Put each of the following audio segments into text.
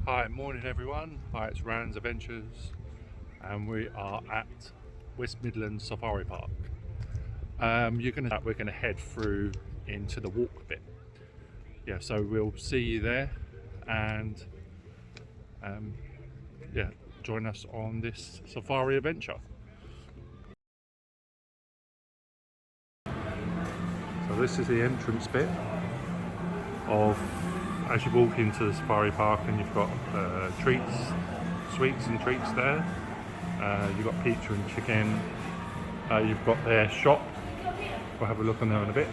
Hi, morning everyone. Hi, it's Rands Adventures and we are at West Midlands Safari Park. We're gonna head through into the walk bit. Yeah, so we'll see you there and yeah, join us on this safari adventure. So this is the entrance bit of as you walk into the safari park, and you've got sweets and treats there. You've got pizza and chicken. You've got their shop. We'll have a look on there in a bit.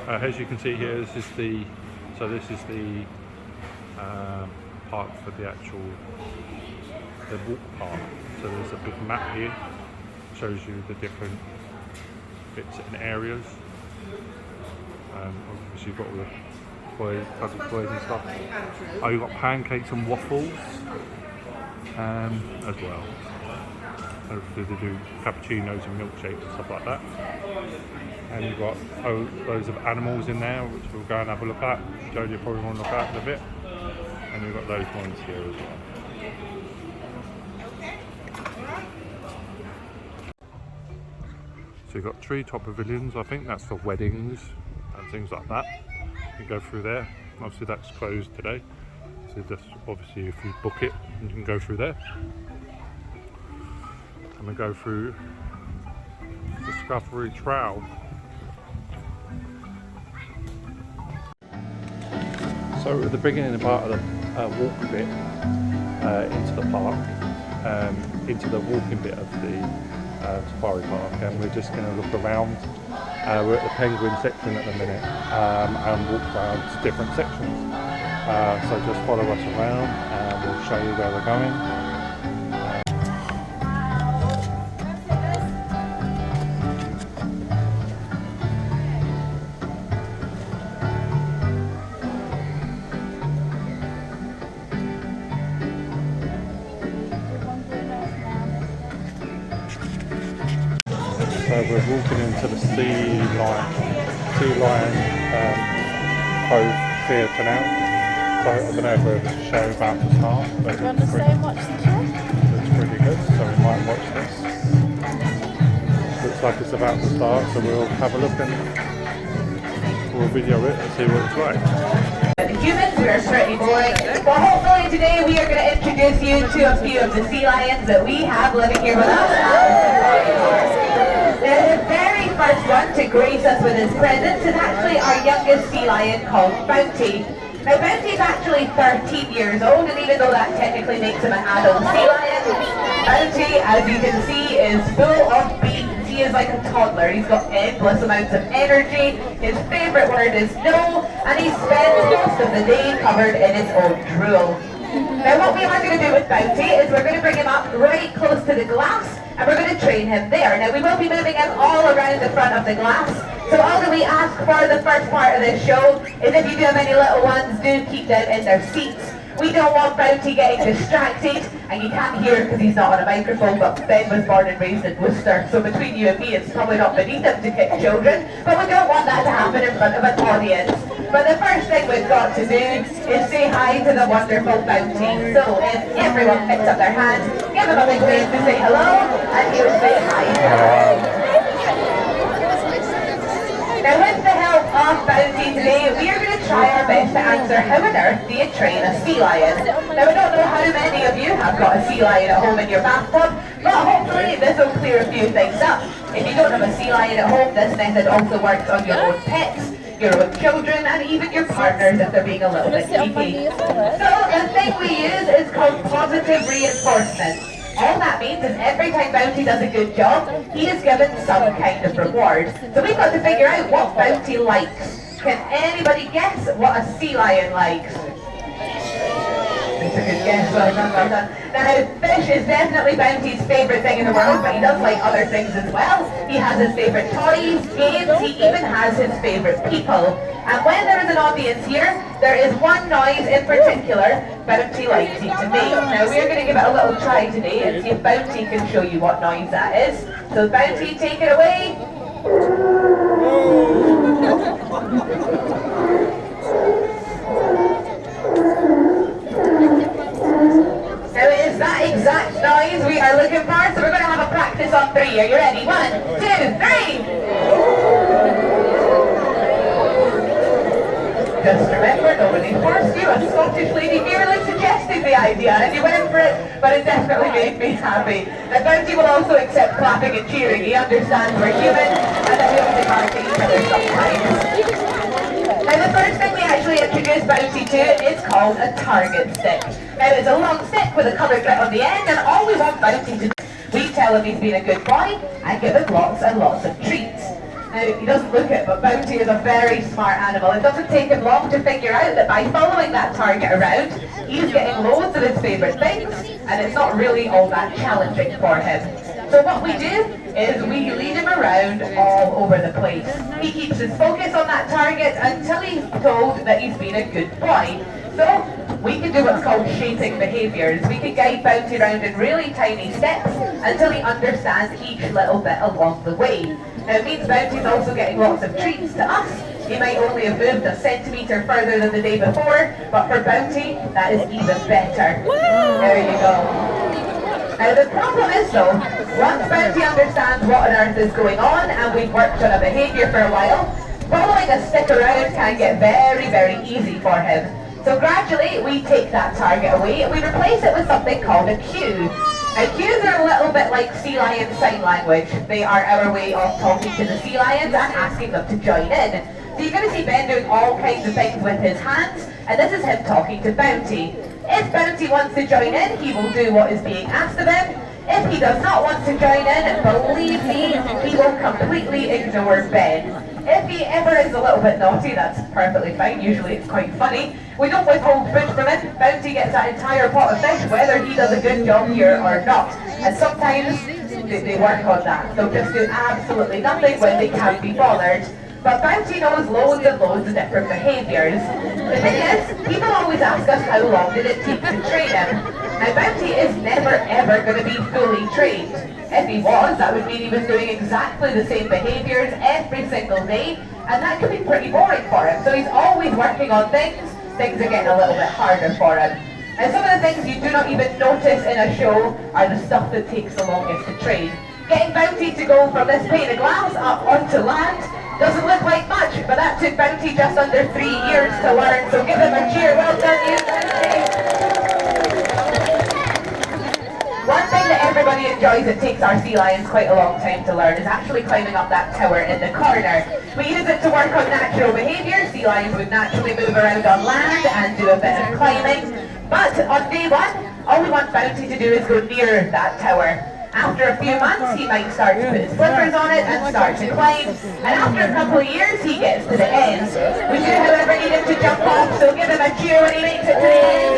As you can see here, this is the park for the walk park. So there's a big map here, shows you the different bits and areas. Obviously you've got all the puzzle toys and stuff. Oh, you've got pancakes and waffles as well. Hopefully they do cappuccinos and milkshakes and stuff like that. And you've got loads of animals in there, which we'll go and have a look at. Jodie will probably want to look at in a bit. And you've got those ones here as well. So you've got treetop pavilions. I think that's for weddings and things like that. You can go through there. Obviously that's closed today, so just obviously if you book it, you can go through there. And we go through Discovery Trail. So at the beginning part of the walk bit into the park, into the walking bit of the safari park, and we're just going to look around. We're at the penguin section at the minute and walk around different sections. So just follow us around and we'll show you where we're going. So we're walking into the Sea Lion Cove Theatre now. So I don't know if there's a show about to start, but do you want to stay and watch the show? Looks pretty good, so we might watch this. Looks like it's about to start, so we'll have a look and we'll video it and see what it's like. The humans, we are certainly boring. Well, hopefully today we are going to introduce you to a few of the sea lions that we have living here with us. The very first one to grace us with his presence is actually our youngest sea lion called Bounty. Now Bounty is actually 13 years old, and even though that technically makes him an adult sea lion, Bounty, as you can see, is full of beans. He is like a toddler. He's got endless amounts of energy. His favourite word is no, and he spends most of the day covered in his own drool. Now what we are going to do with Bounty is we're going to bring him up right close to the glass, and we're going to train him there. Now we will be moving him all around the front of the glass, so all that we ask for the first part of this show is if you do have any little ones, do keep them in their seats. We don't want Bounty getting distracted, and you can't hear because he's not on a microphone, but Ben was born and raised in Worcester, so between you and me it's probably not beneath him to kick children, but we don't want that to happen in front of an audience. But the first thing we've got to do is say hi to the wonderful Bounty. So if everyone picks up their hands, give him a big wave to say hello, and he'll say hi. Now with the help of Bounty today, we are going to try our best to answer how on earth do you train a sea lion. Now I don't know how many of you have got a sea lion at home in your bathtub, but hopefully this will clear a few things up. If you don't have a sea lion at home, this method also works on your own pets, your own children, and even your partners if they're being a little bit cheeky. So the thing we use is called positive reinforcement. All that means is every time Bounty does a good job, he is given some kind of reward. So we've got to figure out what Bounty likes. Can anybody guess what a sea lion likes? It's a good guess, well done, well done. Now, fish is definitely Bounty's favourite thing in the world, but he does like other things as well. He has his favourite toys, games, he even has his favourite people. And when there is an audience here, there is one noise in particular Bounty likes you to make. Now, we're going to give it a little try today and see if Bounty can show you what noise that is. So, Bounty, take it away. bounce on 3. Are you ready? 1, 2, 3. Just remember, nobody forced you. A Scottish lady merely suggested the idea and you went for it, but it definitely made me happy. Now Bounty will also accept clapping and cheering. He understands we're human and that we only bark at each other sometimes. Now the first thing we actually introduce Bounty to is called a target stick. Now it's a long stick with a covered grit on the end, and all we want Bounty to do, we tell him he's been a good boy and give him lots and lots of treats. Now, he doesn't look it, but Bounty is a very smart animal. It doesn't take him long to figure out that by following that target around, he's getting loads of his favourite things, and it's not really all that challenging for him. So what we do is we lead him around all over the place. He keeps his focus on that target until he's told that he's been a good boy. So we can do what's called shaping behaviours. We can guide Bounty around in really tiny steps until he understands each little bit along the way. Now it means Bounty's also getting lots of treats to us. He might only have moved a centimetre further than the day before, but for Bounty, that is even better. There you go. Now the problem is though, once Bounty understands what on earth is going on and we've worked on a behaviour for a while, following a stick around can get very, very easy for him. So gradually we take that target away and we replace it with something called a cue. Now cues are a little bit like sea lion sign language. They are our way of talking to the sea lions and asking them to join in. So you're going to see Ben doing all kinds of things with his hands, and this is him talking to Bounty. If Bounty wants to join in, he will do what is being asked of him. If he does not want to join in, believe me, he will completely ignore Ben. If he ever is a little bit naughty, that's perfectly fine. Usually it's quite funny. We don't withhold food from him. Bounty gets that entire pot of fish, whether he does a good job here or not. And sometimes they work on that. They'll just do absolutely nothing when they can't be bothered. But Bounty knows loads and loads of different behaviours. The thing is, people always ask us how long did it take to train him. Now Bounty is never ever going to be fully trained. If he was, that would mean he was doing exactly the same behaviours every single day, and that could be pretty boring for him. So he's always working on things. Things are getting a little bit harder for him. And some of the things you do not even notice in a show are the stuff that takes the longest to train. Getting Bounty to go from this pane of glass up onto land doesn't look like much, but that took Bounty just under 3 years to learn, so give him a cheer. Well done, you, Bounty. One thing that everybody enjoys that takes our sea lions quite a long time to learn is actually climbing up that tower in the corner. We use it to work on natural behaviour. Sea lions would naturally move around on land and do a bit of climbing. But on day 1, all we want Bounty to do is go near that tower. After a few months, he might start to put his flippers on it and start to climb. And after a couple of years, he gets to the end. We do, however, need him to jump off, so give him a cheer when he makes it to the end.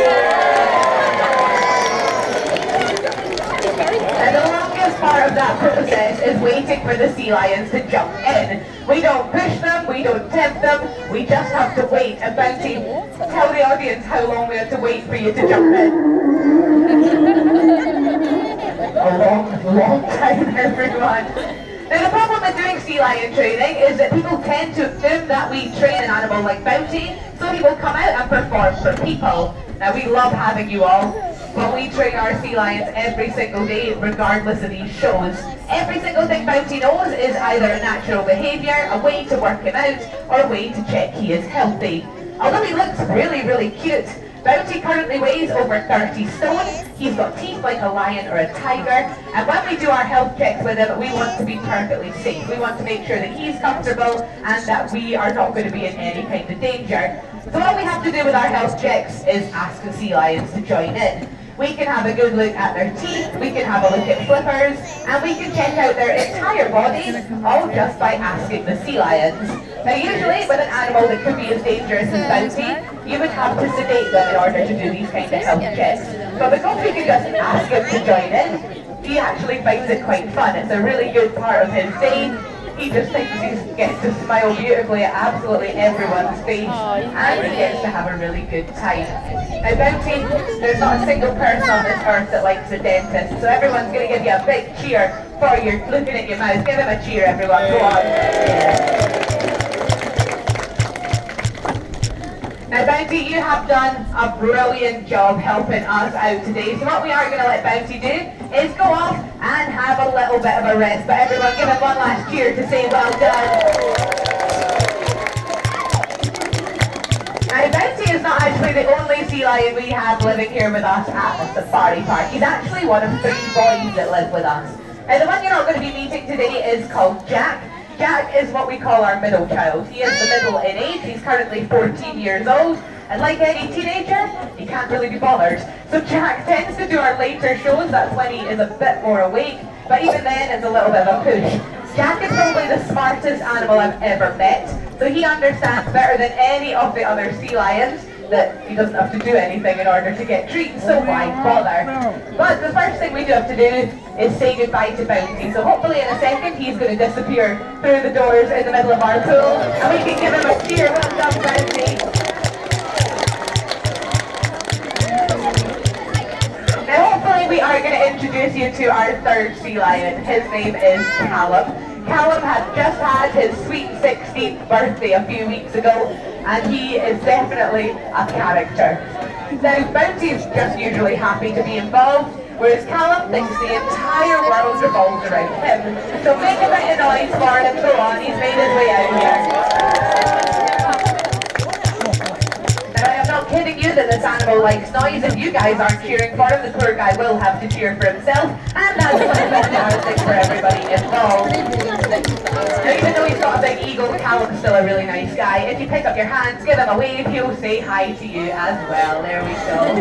And the longest part of that process is waiting for the sea lions to jump in. We don't push them, we don't tempt them, we just have to wait. And Bounty, tell the audience how long we have to wait for you to jump in. A long time, everyone. Now the problem with doing sea lion training is that people tend to assume that we train an animal like Bounty, so he will come out and perform for people. Now we love having you all, but we train our sea lions every single day regardless of these shows. Every single thing Bounty knows is either a natural behaviour, a way to work him out, or a way to check he is healthy. Although he looks really, really cute, Bounty currently weighs over 30 stone. He's got teeth like a lion or a tiger, and when we do our health checks with him, we want to be perfectly safe. We want to make sure that he's comfortable and that we are not going to be in any kind of danger. So all we have to do with our health checks is ask the sea lions to join in. We can have a good look at their teeth, we can have a look at flippers, and we can check out their entire body, all just by asking the sea lions. Now usually with an animal that could be as dangerous as Bounty, you would have to sedate them in order to do these kind of health checks. But because we can just ask him to join in, he actually finds it quite fun. It's a really good part of his day. He just thinks he gets to smile beautifully at absolutely everyone's face, and he gets to have a really good time. Now Bounty, there's not a single person on this earth that likes a dentist, so everyone's going to give you a big cheer for you looking at your mouth. Give him a cheer, everyone, go on. Now Bounty, you have done a brilliant job helping us out today. So what we are going to let Bounty do is go off and have a little bit of a rest. But everyone give him one last cheer to say well done. Now Bounty is not actually the only sea lion we have living here with us at the safari park. He's actually one of 3 boys that live with us. Now the one you're not going to be meeting today is called Jack. Jack is what we call our middle child. He is the middle in age. He's currently 14 years old. And like any teenager, he can't really be bothered. So Jack tends to do our later shows. That's when he is a bit more awake. But even then, it's a little bit of a push. Jack is probably the smartest animal I've ever met. So he understands better than any of the other sea lions that he doesn't have to do anything in order to get treats, so why bother? But the first thing we do have to do is say goodbye to Bounty. So hopefully in a second he's going to disappear through the doors in the middle of our pool, and we can give him a cheer. Well done, Bounty. Now hopefully we are going to introduce you to our 3rd sea lion. His name is Callum. Callum had just had his sweet 16th birthday a few weeks ago, and he is definitely a character. Now, Bounty is just usually happy to be involved, whereas Callum thinks the entire world revolves around him. So make a bit of noise for him, go on, he's made his way out here. Now, I am not kidding you that this animal likes noise. If you guys aren't cheering for him, the poor guy will have to cheer for himself, and that's a little bit embarrassing for everybody involved. Now, even though he's got a big ego, Callum's still a really nice guy. If you pick up your hands, give him a wave, he'll say hi to you as well. There we go.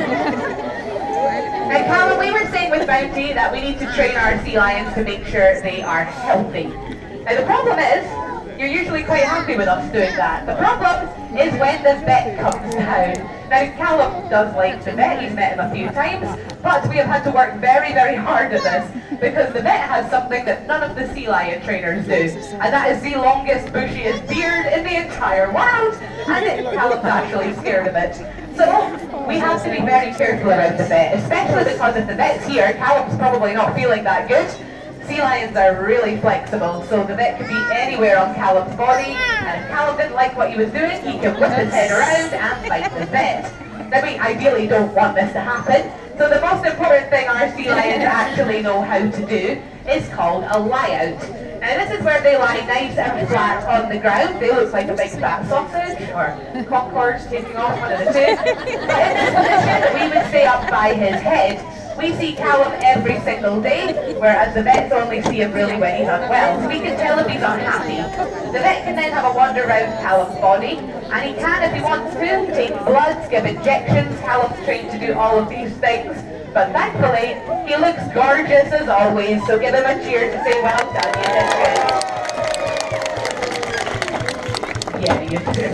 Now, Callum, we were saying with Bounty that we need to train our sea lions to make sure they are healthy. Now, the problem is, you're usually quite happy with us doing that. The problem is when the vet comes down. Now, Callum does like the vet, he's met him a few times, but we have had to work very, very hard at this because the vet has something that none of the sea lion trainers do, and that is the longest, bushiest beard in the entire world, and Callum's actually scared of it. So, we have to be very careful around the vet, especially because if the vet's here, Callum's probably not feeling that good. Sea lions are really flexible, so the vet could be anywhere on Callum's body, and if Callum didn't like what he was doing, he could whip his head around and fight the vet. Now, we ideally don't want this to happen, so the most important thing our sea lions actually know how to do is called a lie-out. Now, this is where they lie nice and flat on the ground. They look like a big fat sausage, or Concords taking off, one of the two. But in this position, we would stay up by his head. We see Callum every single day, whereas the vets only see him really when he's unwell. So we can tell if he's unhappy. The vet can then have a wander around Callum's body, and he can, if he wants to, take bloods, give injections. Callum's trained to do all of these things. But thankfully, he looks gorgeous as always, so give him a cheer to say well done, you did good. Yeah, you did.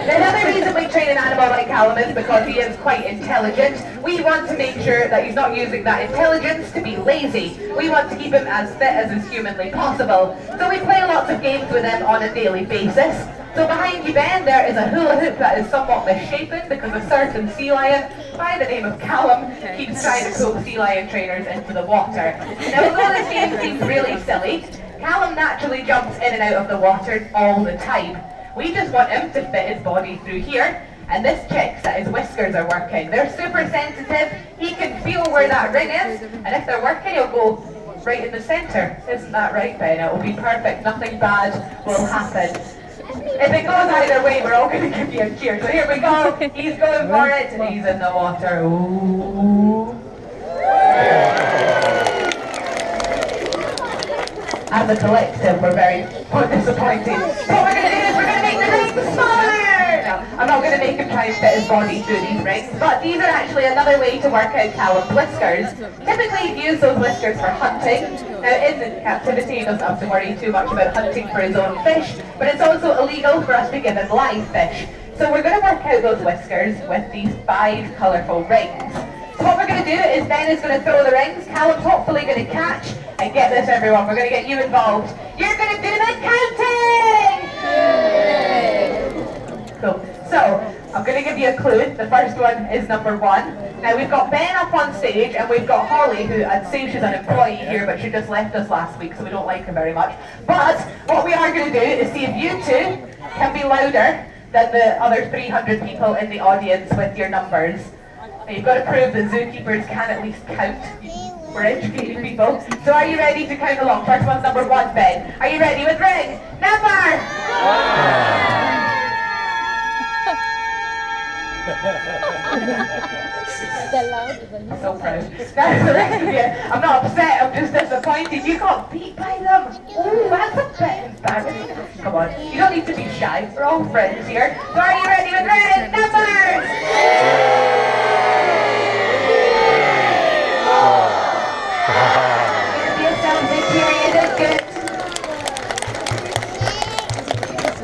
Another reason we train an animal like Callum is because he is quite intelligent. We want to make sure that he's not using that intelligence to be lazy. We want to keep him as fit as is humanly possible. So we play lots of games with him on a daily basis. So behind you, Ben, there is a hula hoop that is somewhat misshapen because a certain sea lion by the name of Callum keeps trying to pull sea lion trainers into the water. Now, although this game seems really silly, Callum naturally jumps in and out of the water all the time. We just want him to fit his body through here, and this checks that his whiskers are working. They're super sensitive, he can feel where that ring is, and if they're working, he'll go right in the centre. Isn't that right, Ben? It will be perfect, nothing bad will happen. If it goes either way, we're all going to give you a cheer. So here we go, he's going for it, and he's in the water. Ooh. As a collective, we're very disappointed. What we're going to do is we're going to make the rings smaller! No, I'm not going to make him try and fit his body through these rings, but these are actually another way to work out Callum's whiskers. Typically, he'd use those whiskers for hunting. Now, in captivity, he doesn't have to worry too much about hunting for his own fish, but it's also illegal for us to give him live fish. So we're going to work out those whiskers with these 5 colourful rings. So what we're going to do is Ben is going to throw the rings, Callum's hopefully going to catch, and get this everyone, we're going to get you involved. You're going to do the counting! Cool. So, I'm going to give you a clue. The first one is number 1. Now we've got Ben up on stage, and we've got Holly, who I'd say she's an employee here, but she just left us last week, so we don't like her very much. But what we are going to do is see if you two can be louder than the other 300 people in the audience with your numbers. Now you've got to prove that zookeepers can at least count. We're educating people. So are you ready to count along? First one's number 1, Ben. Are you ready with ring number? So proud. Now the rest of you, I'm not upset, I'm just disappointed. You got beat by them. Oh, that's a bit embarrassing. Come on, you don't need to be shy. We're all friends here. So are you ready with ring numbers? Give yourselves a cheer, you did good.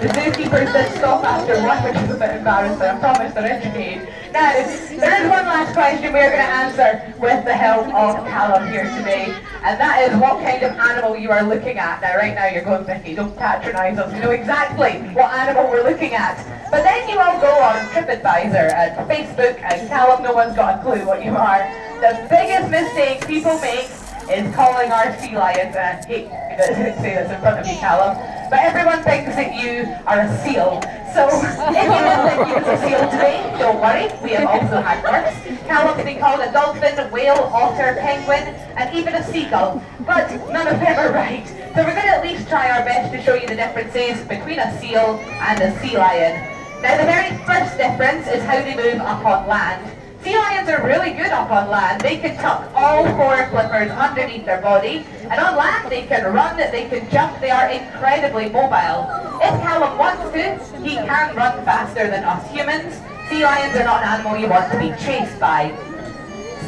The zookeepers did stop after 1, which is a bit embarrassing. I promise they're educated. Now, there is one last question we are going to answer with the help of Callum here today, and that is what kind of animal you are looking at. Now, right now you're going, Vicky, don't patronise us. We know exactly what animal we're looking at. But then you all go on TripAdvisor and Facebook, and Callum, no one's got a clue what you are. The biggest mistake people make is calling our sea lions, and I hate to say this in front of you, Callum, but everyone thinks that you are a seal. So if you don't think you was a seal today, don't worry, we have also had worse. Callum's been called a dolphin, whale, otter, penguin, and even a seagull, but none of them are right. So we're going to at least try our best to show you the differences between a seal and a sea lion. Now the very first difference is how they move up on land. Sea lions are really good up on land. They can tuck all 4 flippers underneath their body, and on land they can run, they can jump, they are incredibly mobile. If Callum wants to, he can run faster than us humans. Sea lions are not an animal you want to be chased by.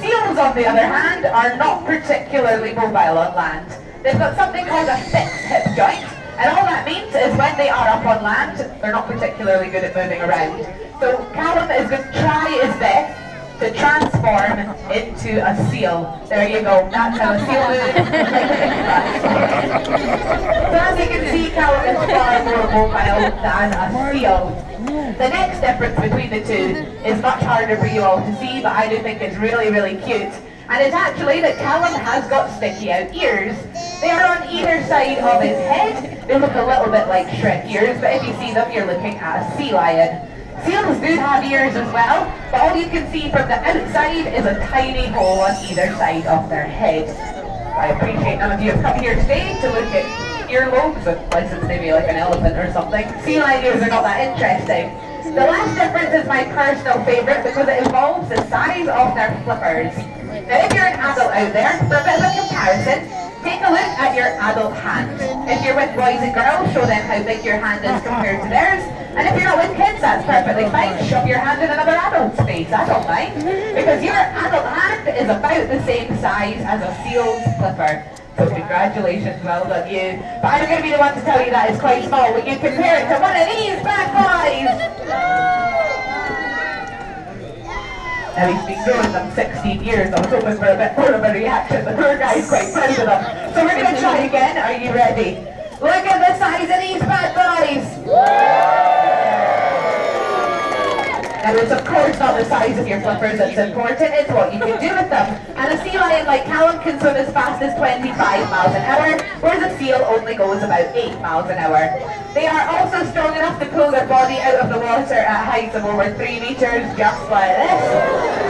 Seals, on the other hand, are not particularly mobile on land. They've got something called a fixed hip joint, and all that means is when they are up on land, they're not particularly good at moving around. So Callum is going to try his best to transform into a seal. There you go, that's how a seal moves. So as you can see, Callum is far more mobile than a seal. The next difference between the two is much harder for you all to see, but I do think it's really, really cute. And it's actually that Callum has got sticky out ears. They are on either side of his head. They look a little bit like Shrek ears, but if you see them, you're looking at a sea lion. Seals do have ears as well, but all you can see from the outside is a tiny hole on either side of their head. I appreciate none of you have come here today to look at earlobes, unless it's maybe like an elephant or something. Sea lion ears are not that interesting. The last difference is my personal favourite because it involves the size of their flippers. Now if you're an adult out there, for a bit of a comparison, take a look at your adult hand. If you're with boys and girls, show them how big your hand is compared to theirs. And if you're not with kids, that's perfectly fine. Shove your hand in another adult's face, I don't mind. Because your adult hand is about the same size as a seal's flipper. So congratulations, well done you. But I'm going to be the one to tell you that it's quite small when you compare it to one of these bad boys. Now he's been growing them 16 years. I was hoping for a bit more of a reaction. The poor guy's quite proud of them. So we're going to try again. Are you ready? Look at the size of these bad boys. Now it's of course not the size of your flippers that's important, it's what you can do with them. And a sea lion like Callum can swim as fast as 25 miles an hour, whereas a seal only goes about 8 miles an hour. They are also strong enough to pull their body out of the water at heights of over 3 meters, just like this.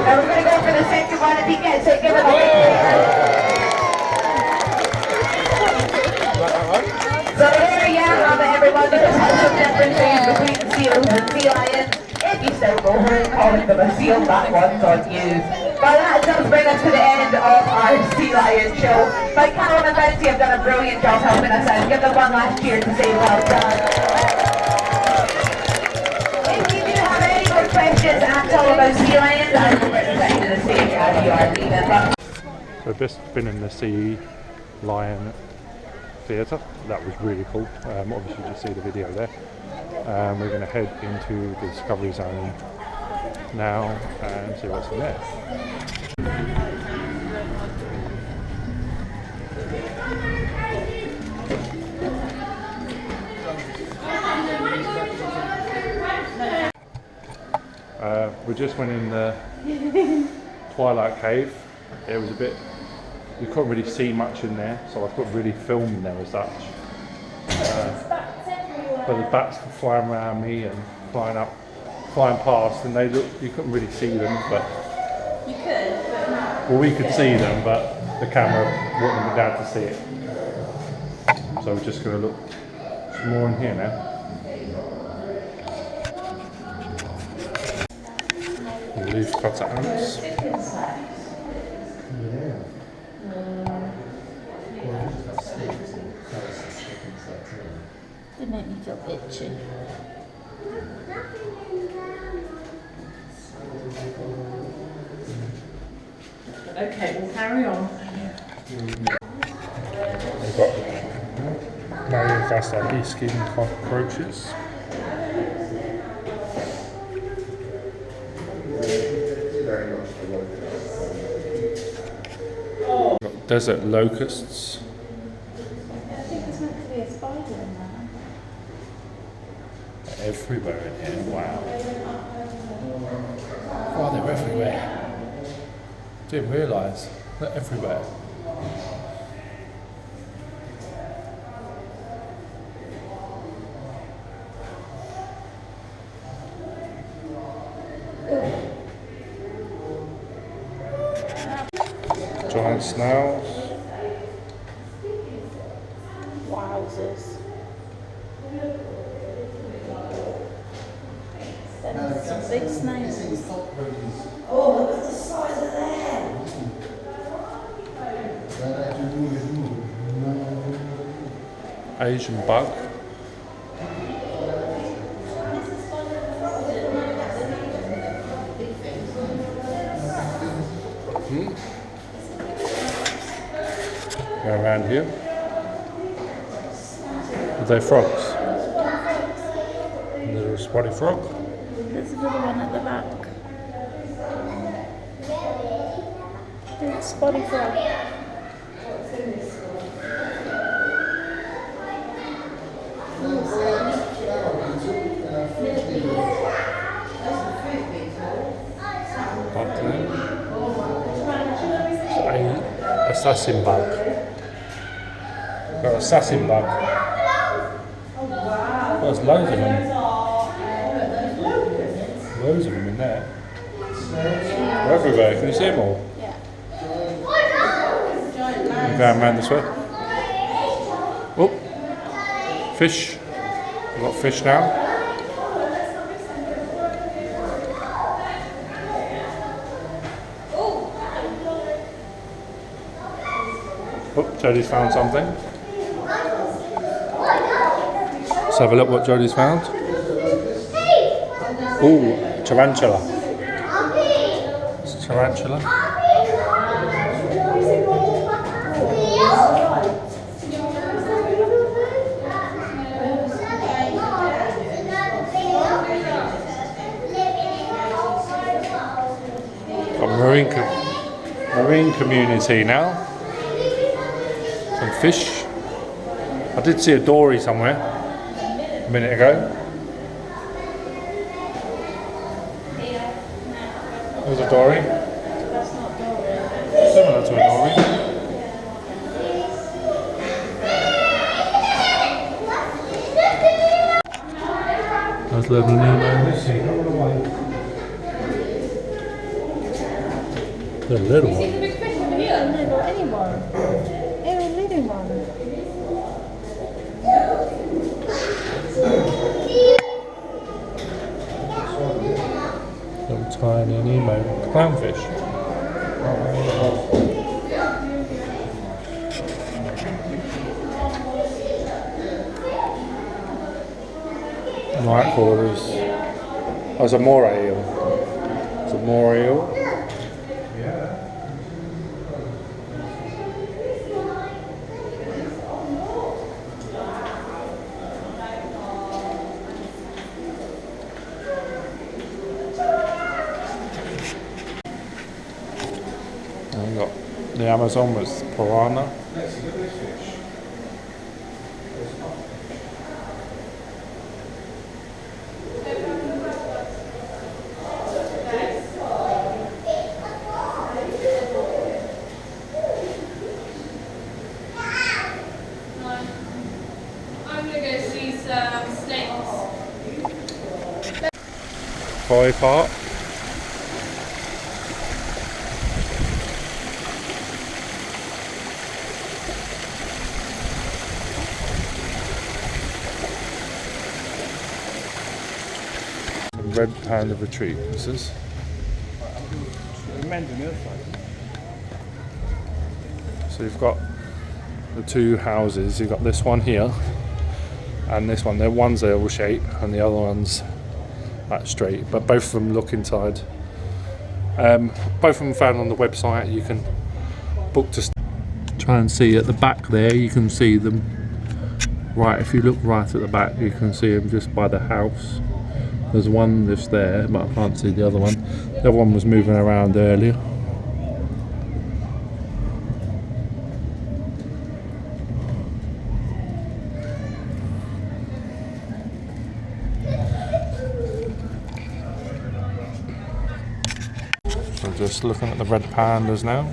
Now we're going to go for the second one. If he gets it, give him a big cheer. So there you have it, everyone. There's some differences between seals and sea lions. If you still go home calling them a seal, that one's on you. But that does bring us to the end of our Sea Lion show. But Callum and Bounty have done a brilliant job helping us out. Give them one last cheer to say well done. If you do have any more questions at all about sea lions, I'm over to the side of the stage as you are leaving. So I've just been in the Sea Lion Theatre. That was really cool. Obviously you just see the video there. We're going to head into the Discovery Zone now and see what's in there. We just went in the Twilight Cave. It was a bit, you couldn't really see much in there, so I couldn't really film in there as such. But the bats were flying around me and flying past, and they look. You couldn't really see them, but You could, but not. well, we could see them, but the camera wouldn't be able to see it. So we're just going to look some more in here now. Leaf cutter ants. They make me feel itchy. Okay, we'll carry on. We've got Madagascar skin cockroaches. We've got desert locusts. I think there's meant to be a spider in there. Everywhere in here, wow. Oh, they're everywhere. Didn't realise. They're everywhere. Giant snails. Wowzers. There's some big snails. Oh, look at the size of that! Asian bug. Go around here. Are they frogs? Little spotty frog. There's another one at the back. There's a spotty frog. Assassin bug. Got an assassin bug. There's loads of them. Loads of them in there. They're everywhere. Can you see them all? Yeah. I'm going around this way. Oh, fish. We've got fish now. Oh, Jodie's found something. Let's have a look what Jodie's found. Ooh, tarantula. It's a tarantula. Got marine community now. Some fish. I did see a dory somewhere a minute ago. There's a dory. That's not dory. Similar to a dory. There's little Nemos. They're little ones. A little anyone. Any little one. Little tiny Nemo. Clownfish. Right, quarters. Oh, it's a moray eel. It's a moray eel. And we got the Amazon was piranha. I'm going to go see some snakes. Safari Park. Red Panda Retreat, this is. So you've got the two houses, you've got this one here and this one. One's an oval shape and the other one's that straight, but both of them look inside. Both of them found on the website. You can book to try and see at the back there, you can see them right. If you look right at the back, you can see them just by the house. There's one just there, but I can't see the other one. The other one was moving around earlier. So just looking at the red pandas now.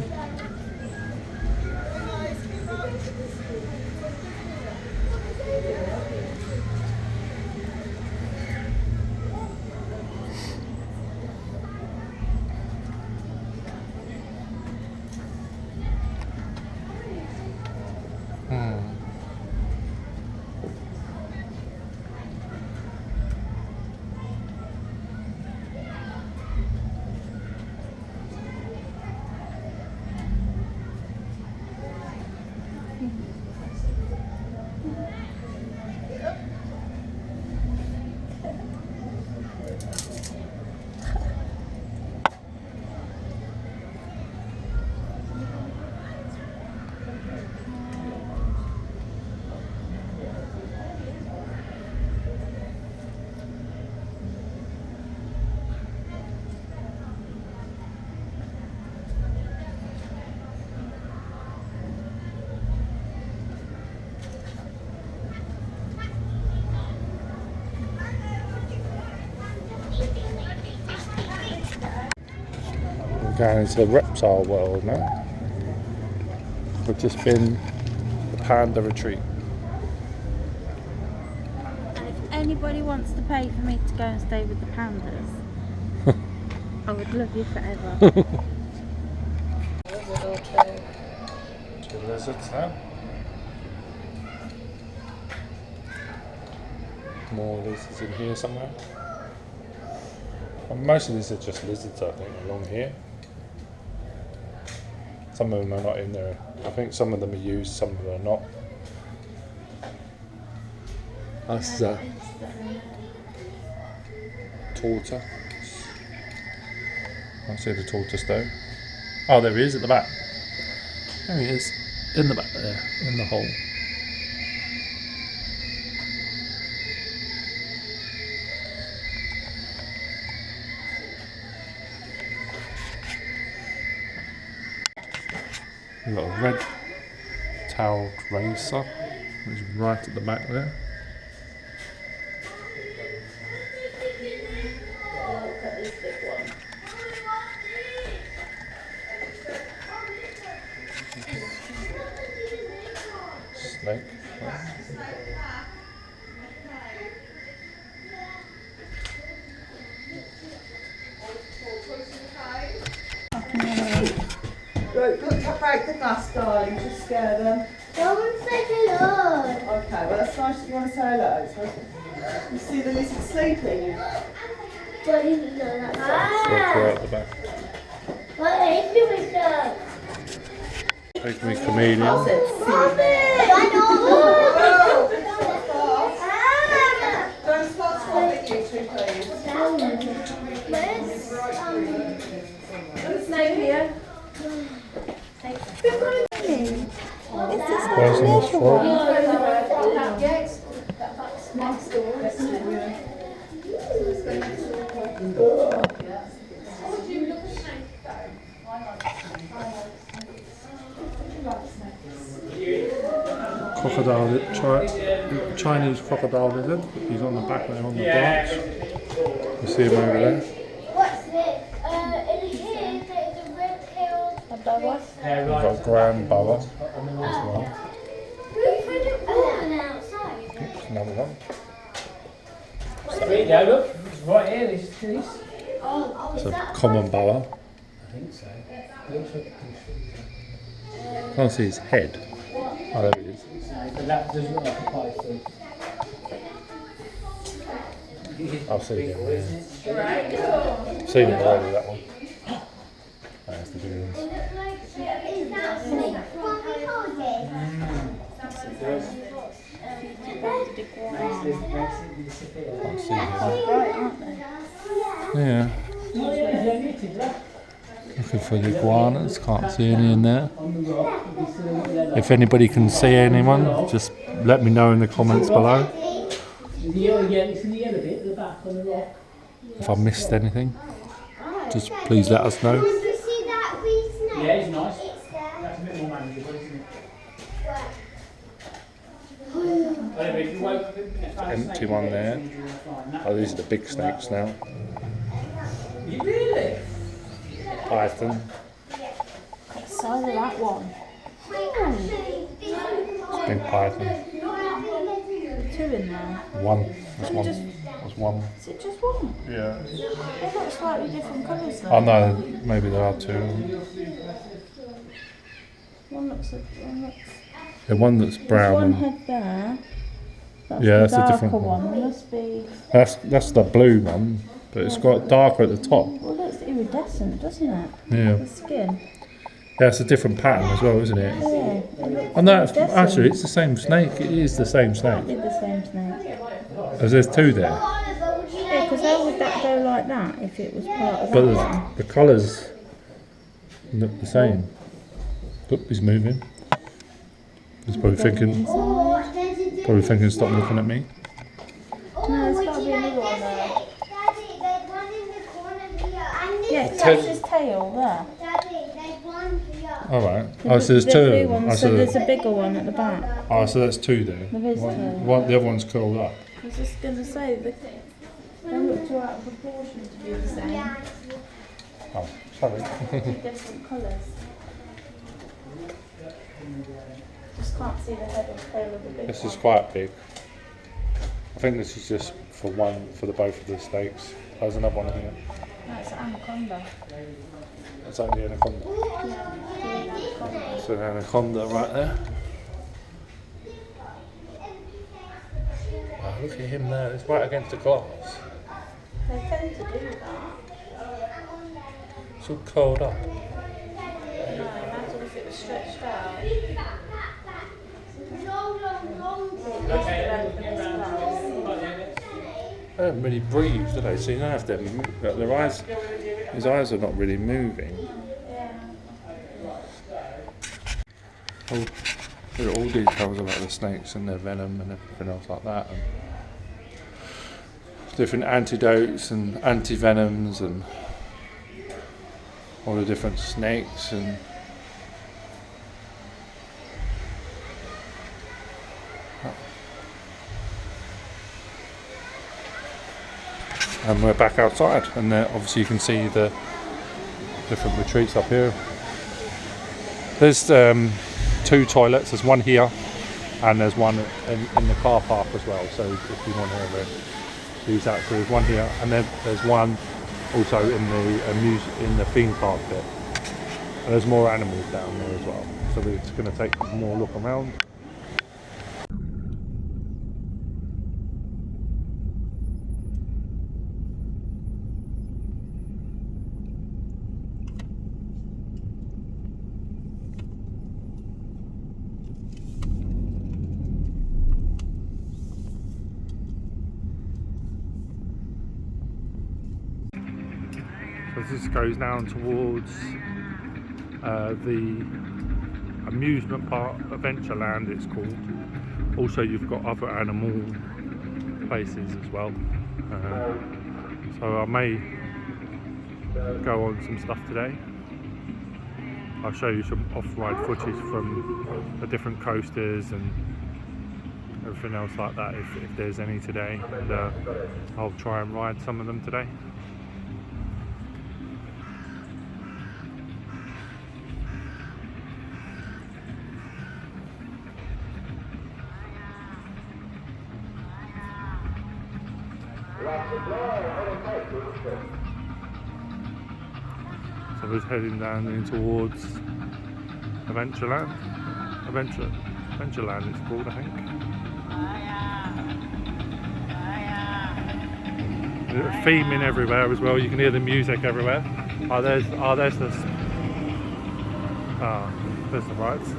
Going into the reptile world now. We've just been the panda retreat. And if anybody wants to pay for me to go and stay with the pandas, I would love you forever. Two lizards now. More lizards in here somewhere. And most of these are just lizards, I think, along here. Some of them are not in there. I think some of them are used, some of them are not. That's tortoise. I can't see the tortoise though. Oh, there he is at the back. There he is, in the back there, in the hole. We've got a red-tailed racer, which is right at the back there. Snake. Right, look, tap out the glass, darling, just scare them. Someone say hello. Okay, well that's nice that you want to say hello. So you see the lizard sleeping? But you know that. Right at the back. What are you doing, sir? Take me chameleon. Mommy! I know. Don't start swapping you two, please. Where's snake here? Where's the throat? Crocodile, Chinese crocodile lizard. He's on the back there on the branch. You see him over there. What's this? In here, there's a red-tailed. We've got grand boa as well. Outside. Oops, another one. There you go, look. It's right here, these. It's a common boa. I think so. Can't see his head. Oh, there he is. But that does look like a python. I've seen him, yeah. Seen him already, that one. That's the big ones. Can't see him. Bright, aren't they? Yeah. Looking for the iguanas, can't see any in there. If anybody can see anyone, just let me know in the comments below. It's in the yellow bit at the back on the rock. If I missed anything, just please let us know. Did you see that wee snake? Yeah, it's nice. It's there. That's a bit more manageable, isn't it? Anyway, if you woke up and found a Empty snake, one you there. get it, you're fine. Oh, these are the big snakes now. You really? Python. So that one. It's big python. Two in there. One. There's one. There's one. Is it just one? Yeah. They look slightly different colours though. Oh no, maybe there are two. One looks. The one that's There's brown. one And, head there. That's Yeah, the that's a darker different one. one. It must be. that's the blue one, but it's got darker at the top. Well, it looks iridescent, doesn't it? Yeah. The skin. Yeah, it's a different pattern as well, isn't it? Yeah. It looks Oh no, it's, iridescent. actually it's the same snake. It is the same snake. It's the same snake. As there's two there. Yeah, because how would that go like that if it was part of But that one? the colours look the same. Look, he's moving. He's probably thinking, stop looking at me. No, there's got to be another one there. Daddy, there's one in the corner here. And Yeah, it's that's his tail there. Daddy, there's one here. Alright. Oh, so there's The two blue of them. one, Oh, so so, there's a bigger one at the back. oh, so that's two there. There is two. The other one's curled up. I was just going to say, they look too out of proportion to be the same. Oh, sorry. Different colours. Just can't see the head or tail of the big This one. is quite big. I think this is just for the both of the snakes. There's another one here. That's an anaconda. That's like the anaconda. So an anaconda right there. Oh, look at him there. It's right against the glass. They tend to do that. It's all curled up. No, imagine if it was stretched out. They don't really breathe, do they? So you don't have to move. Their eyes, his eyes are not really moving. All details about the snakes and their venom and everything else like that. And different antidotes and anti-venoms and all the different snakes and we're back outside, and obviously you can see the different retreats up here. There's two toilets. There's one here and there's one in the car park as well, so if you want to ever use that. So there's one here, and then there's one also in the theme park bit, and there's more animals down there as well, so we're just going to take more look around. So this goes down towards the amusement park, Adventureland it's called. Also you've got other animal places as well. So I may go on some stuff today. I'll show you some off-ride footage from the different coasters and everything else like that if there's any today, and I'll try and ride some of them today. we're heading down in towards Adventureland. Adventureland it's called, I think. Theming everywhere as well. You can hear the music everywhere. There's the rides.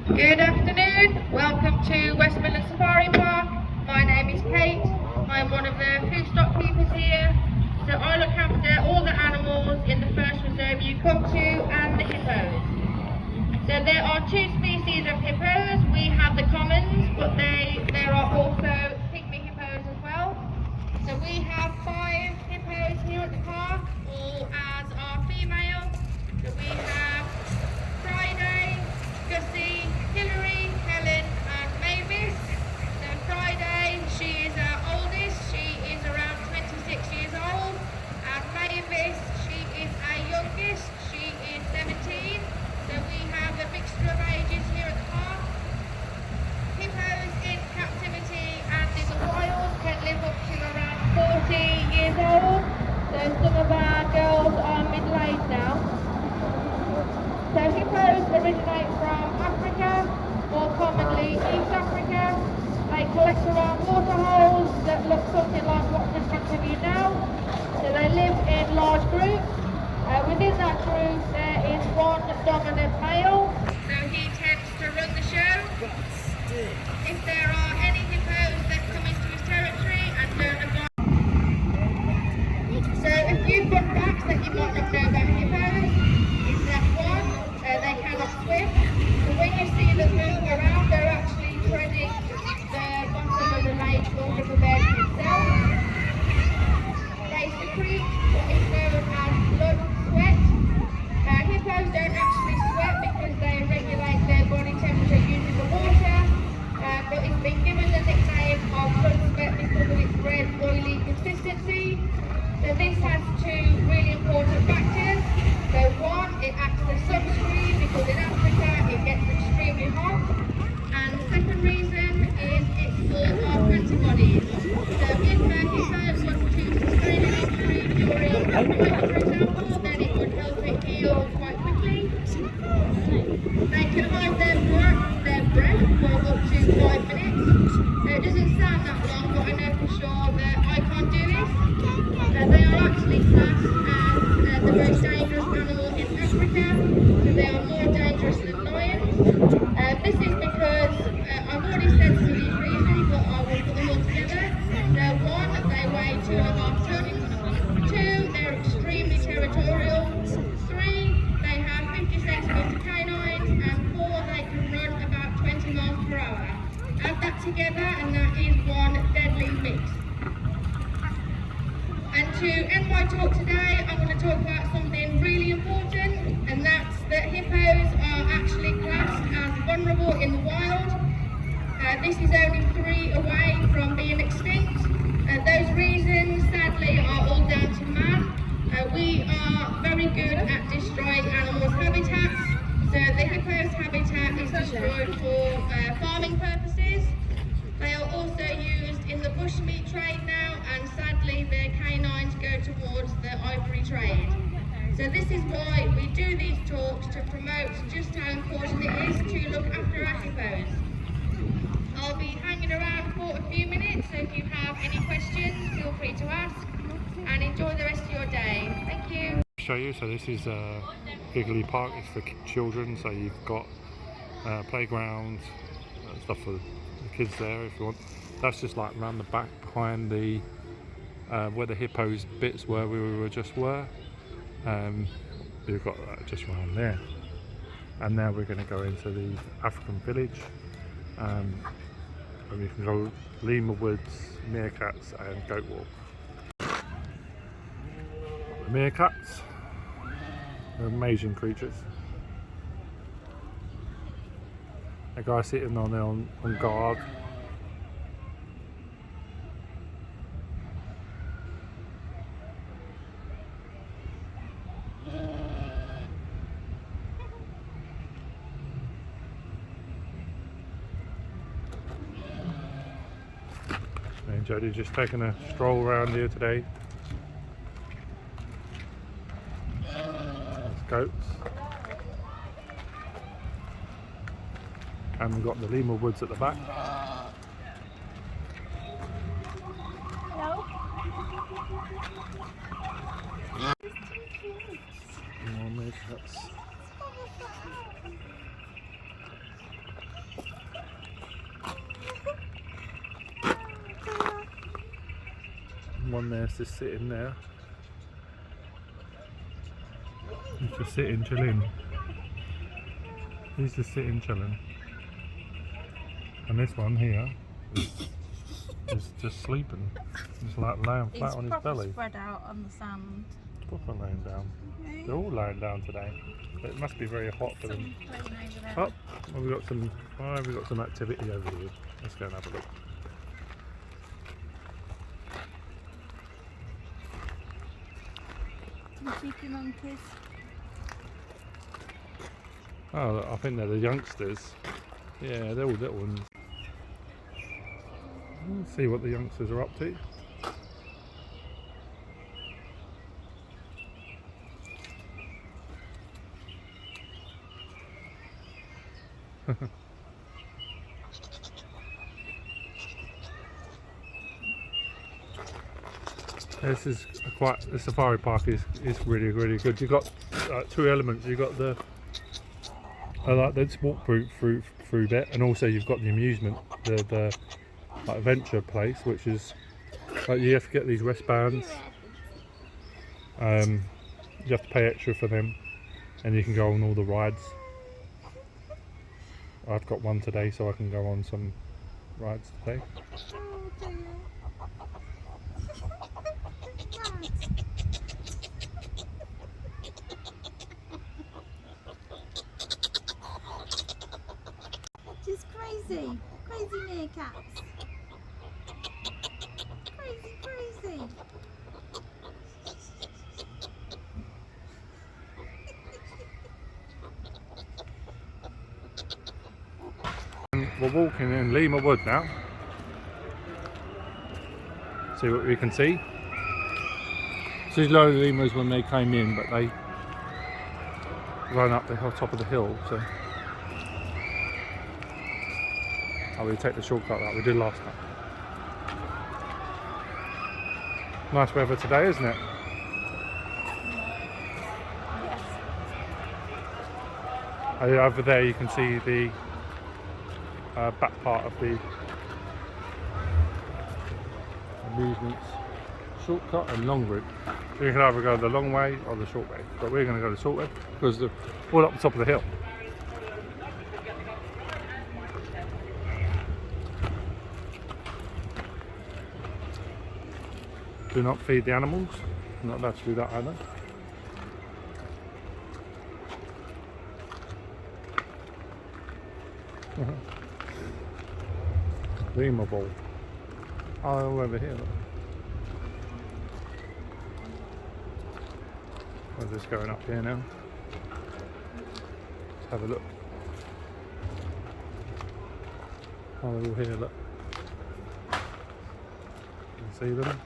Good afternoon, welcome to Midlands Safari Park. My name is Kate, I'm one of the food stock keepers here. So I look after all the animals in the first reserve you come to and the hippos. So there are two species of hippos. We have the commons, but there are also pygmy hippos as well. So we have 5 hippos here at the park, all as are female. So we have Friday, Gussie, Hillary, Helen and Mavis. So Friday, she is our oldest, she is around 26 years old. And Mavis, she is our youngest, she is 17. So we have a mixture of ages here at the park. Hippos in captivity and in the wild can live up to around 40 years old. So some of our girls are middle-aged now. So hippos originate from Africa, more commonly East Africa. They collect around waterholes that look something like what's in front of you now. So they live in large groups. Within that group there is one dominant male, so he tends to run the show. If there are any hippos that come into his territory and don't agree. So a few fun facts that you might not know about hippos is that one, they cannot swim. So when you see them move around, they're actually treading the bottom of the lake in order for them to themselves. They secrete what is known as blood sweat. Hippos don't actually sweat because they regulate their body temperature using the water, but it's been given the nickname of blood sweat because of its red, oily consistency. So this has 2 really important factors. So one, it acts as sunscreen because in Africa it gets extremely hot. And the second reason is it's full of antibodies. So if a hippo was to sustain an injury during a fight, for example, then it would help it heal quite quickly. They can hold their breath for up to 5 minutes. It doesn't sound that long, but I know for sure that I can't do this. They are actually classed as the most dangerous animal in Africa, so they are more dangerous than lions. This is because, I've already said some of these reasons, but I will put them all together. So 1, they weigh 2.5 tons. 2, they're extremely territorial. 3, they have 50 centimetre canines. And 4, they can run about 20 miles per hour. Add that together and that is one deadly mix. And to end my talk today, I'm going to talk about something really important, and that's that hippos are actually classed as vulnerable in the wild. This is only 3 away from being extinct. Those reasons, sadly, are all down to man. We are very good at destroying animals' habitats. So the hippo's habitat is destroyed for farming purposes. They are also used in the bushmeat trade now, and sadly their canines go towards the ivory trade. So this is why we do these talks, to promote just how important it is to look after our hippos. I'll be hanging around for a few minutes, so if you have any questions, feel free to ask, and enjoy the rest of your day. Thank you. Show you, so this is Giggly Park, it's for children, so you've got playground, stuff for the kids there if you want. That's just like around the back behind the where the hippos bits were you've got that just around there. And now we're going to go into the African village, and we can go lemur woods, meerkats and goat walk. The meerkats. They're amazing creatures. A guy sitting on there on guard. Me and Jodie just taking a stroll around here today. There's goats. And we've got the Lima Woods at the back. Hello? More meerkats. One there's just sitting there. He's just sitting chilling. He's just sitting chilling. And this one here is just sleeping. Just like laying flat on his belly. Spread out on the sand. He's proper laying down. They're all laying down today. But it must be very hot for them. Oh, well, we've got some activity over here. Let's go and have a look. Some cheeky monkeys. Oh, I think they're the youngsters. Yeah, they're all little ones. Let's see what the youngsters are up to. The safari park is really good. You've got two elements. You've got the like this walk through bit, and also you've got the amusement, the like adventure place, which is like you have to get these wristbands. You have to pay extra for them, and you can go on all the rides. I've got one today, so I can go on some rides today. Just crazy meerkats. Crazy. We're walking in Lima Wood now. See what we can see. This is low lemurs when they came in, but they run up the top of the hill. So we take the shortcut that we did last time. Nice weather today, isn't it? Yes. Over there you can see the back part of the amusements shortcut and long route. So you can either go the long way or the short way, but we're going to go the short way because they're all up the top of the hill. Do not feed the animals. I'm not allowed to do that either. Lima ball. Oh, over here. Look. We're just going up here now. Let's have a look. Oh, they're all here, look. You can see them.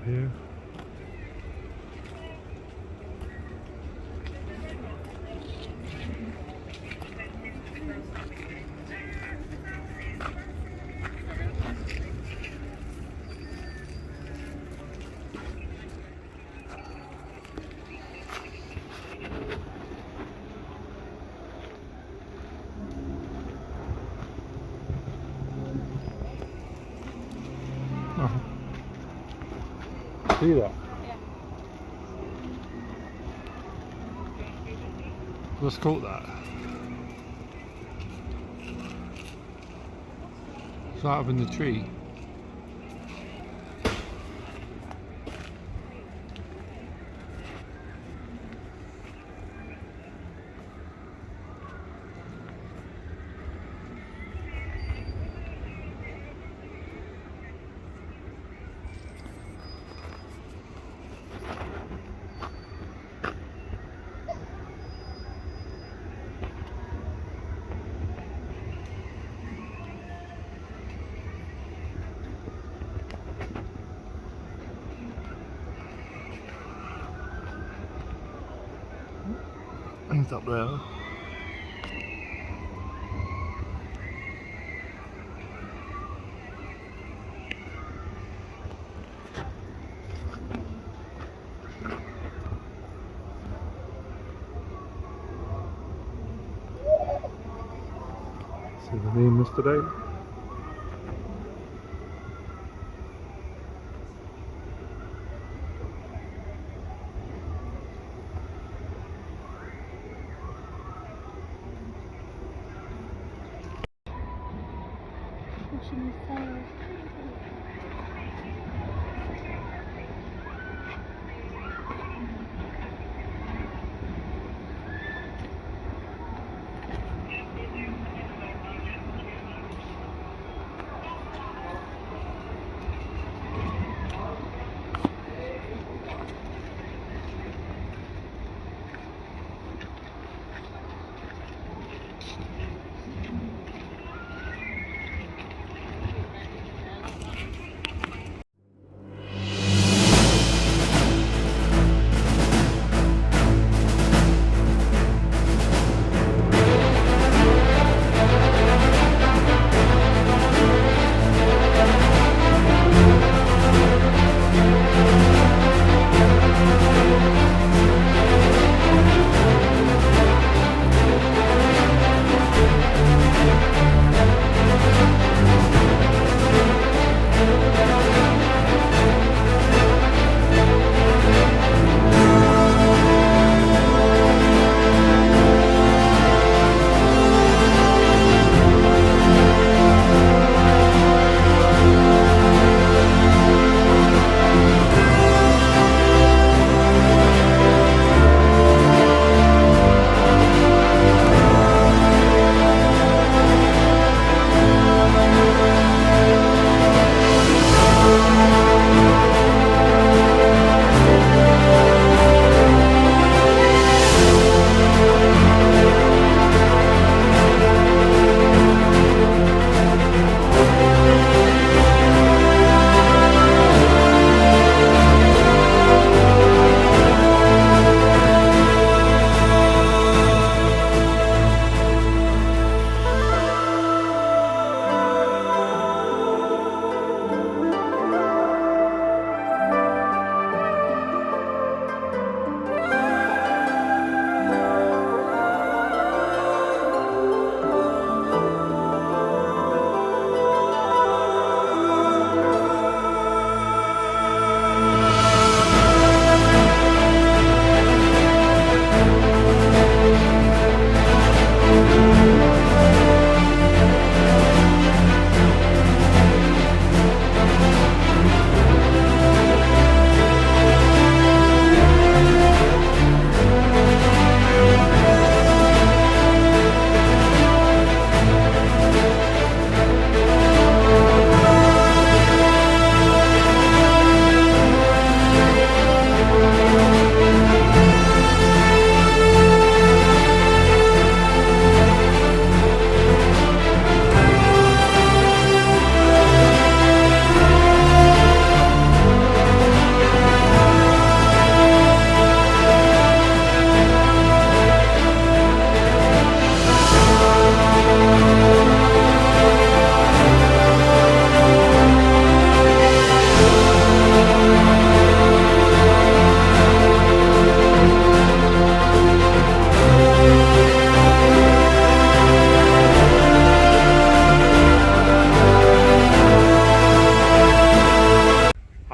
Here. See that? Yeah. What's caught that? It's right up in the tree. He's up there. See the name today? Pushing his tail.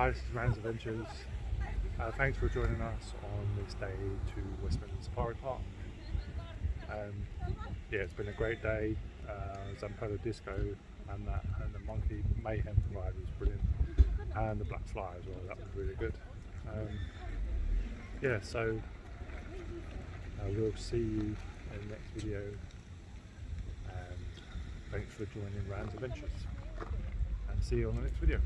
Hi, this is Rands Adventures. Thanks for joining us on this day to Midlands Safari Park. Yeah, it's been a great day. Zamperla Disco and the Monkey Mayhem ride was brilliant, and the Black Fly as well. That was really good. Yeah, so we'll see you in the next video. And thanks for joining Rands Adventures, and see you on the next video.